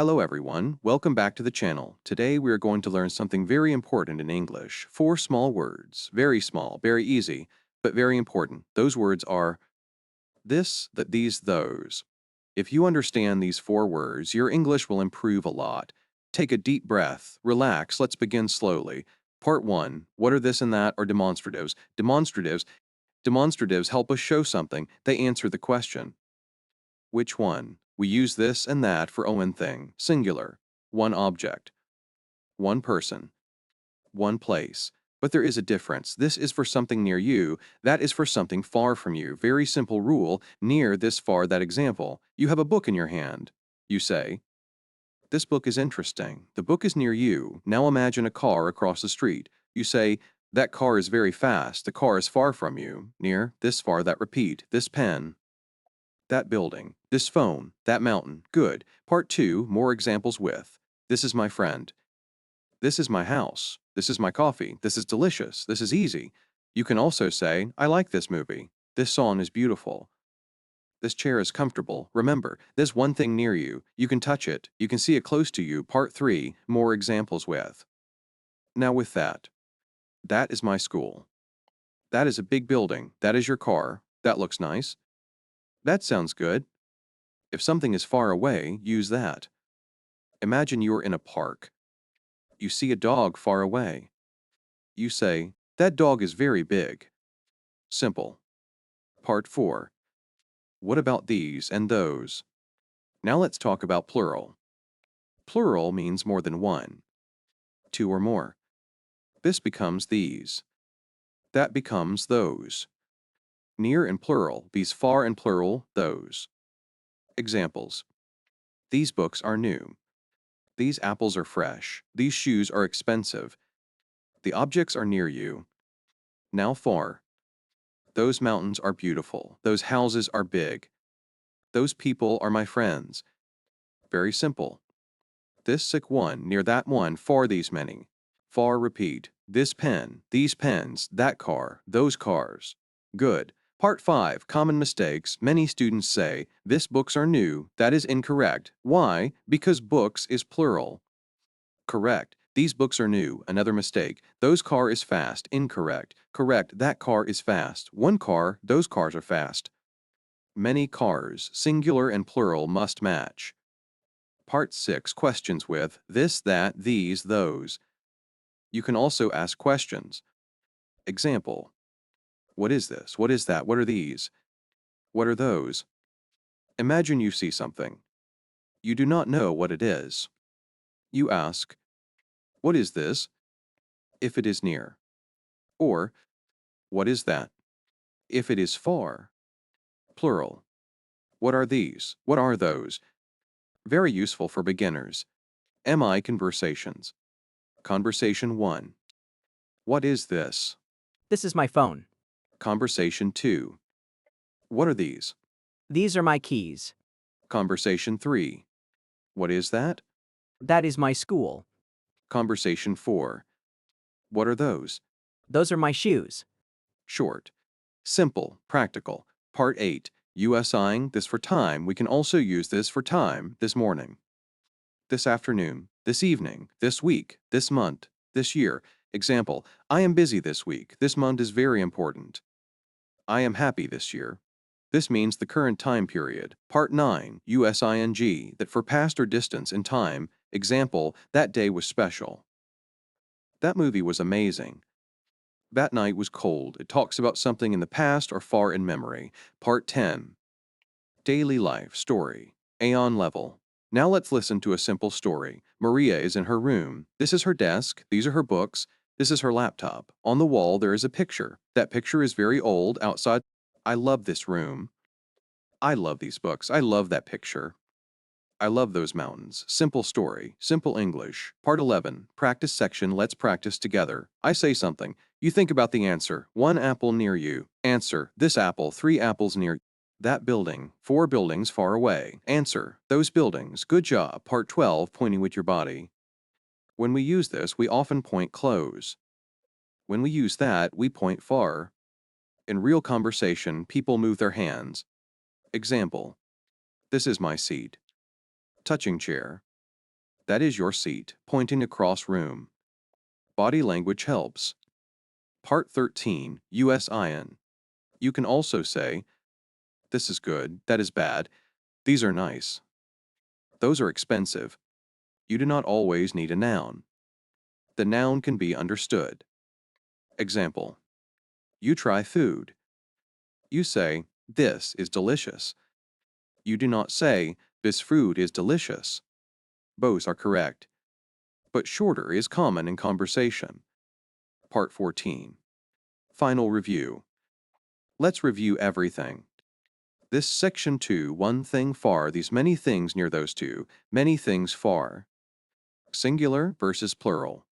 Hello everyone, welcome back to the channel. Today we are going to learn something very important in English. 4 small words, very small, very easy, but very important. Those words are this, that, these, those. If you understand these 4 words, your English will improve a lot. Take a deep breath, relax, let's begin slowly. Part 1, what are this and that or demonstratives? Demonstratives help us show something, they answer the question. Which one? We use this and that for one thing, singular, one object, one person, one place. But there is a difference. This is for something near you, that is for something far from you. Very simple rule, near, this, far, that example. You have a book in your hand. You say, this book is interesting. The book is near you. Now imagine a car across the street. You say, that car is very fast. The car is far from you. Near, this, far, that, repeat. This pen, that building, this phone, that mountain. Good. Part 2, more examples with, this is my friend. This is my house. This is my coffee. This is delicious. This is easy. You can also say, I like this movie. This song is beautiful. This chair is comfortable. Remember, there's one thing near you. You can touch it. You can see it close to you. Part 3, more examples with. Now with that. That is my school. That is a big building. That is your car. That looks nice. That sounds good. If something is far away, use that. Imagine you're in a park. You see a dog far away. You say, that dog is very big. Simple. Part 4. What about these and those? Now let's talk about plural. Plural means more than one, 2 or more. This becomes these. That becomes those. Near in plural, these, far in plural, those. Examples. These books are new. These apples are fresh. These shoes are expensive. The objects are near you. Now far. Those mountains are beautiful. Those houses are big. Those people are my friends. Very simple. This sick one, near that one, far these many. Far, repeat. This pen, these pens, that car, those cars. Good. Part 5, common mistakes. Many students say, this books are new. That is incorrect. Why? Because books is plural. Correct. These books are new. Another mistake. Those car is fast. Incorrect. Correct. That car is fast. One car. Those cars are fast. Many cars, singular and plural, must match. Part 6, questions with this, that, these, those. You can also ask questions. Example. What is this? What is that? What are these? What are those? Imagine you see something. You do not know what it is. You ask, what is this? If it is near. Or, what is that? If it is far. Plural. What are these? What are those? Very useful for beginners. MI conversations. Conversation 1. What is this? This is my phone. Conversation 2. What are these? These are my keys. Conversation 3. What is that? That is my school. Conversation 4. What are those? Those are my shoes. Short. Simple, practical. Part 8. USIing, this for time. We can also use this for time, this morning, this afternoon, this evening, this week, this month, this year. Example, I am busy this week. This month is very important. I am happy this year. This means the current time period. Part 9, USING, that for past or distance in time. Example, that day was special. That movie was amazing. That night was cold. It talks about something in the past or far in memory. Part 10, daily life story, Aeon level. Now let's listen to a simple story. Maria is in her room. This is her desk. These are her books. This is her laptop. On the wall there is a picture. That picture is very old. Outside, I love this room. I love these books. I love that picture. I love those mountains. Simple story. Simple English. Part 11. Practice section. Let's practice together. I say something. You think about the answer. 1 apple near you. Answer. This apple. 3 apples near you. That building. 4 buildings far away. Answer. Those buildings. Good job. Part 12. Pointing with your body. When we use this, we often point close. When we use that, we point far. In real conversation, people move their hands. Example. This is my seat. Touching chair. That is your seat, pointing across room. Body language helps. Part 13, US Ion. You can also say, this is good, that is bad, these are nice. Those are expensive. You do not always need a noun. The noun can be understood. Example, you try food. You say, this is delicious. You do not say, this food is delicious. Both are correct, but shorter is common in conversation. Part 14. Final review. Let's review everything. This section 2, one thing far, these many things near those two, many things far. Singular versus plural.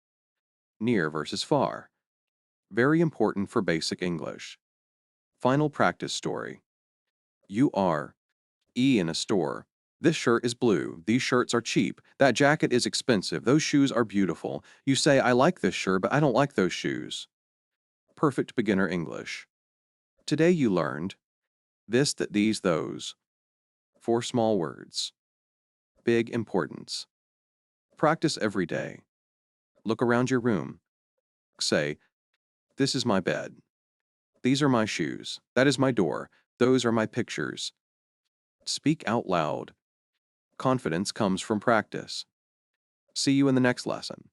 Near versus far. Very important for basic English. Final practice story. You are in a store. This shirt is blue. These shirts are cheap. That jacket is expensive. Those shoes are beautiful. You say, I like this shirt, but I don't like those shoes. Perfect beginner English. Today you learned this, that, these, those. 4 small words. Big importance. Practice every day. Look around your room. Say, this is my bed. These are my shoes. That is my door. Those are my pictures. Speak out loud. Confidence comes from practice. See you in the next lesson.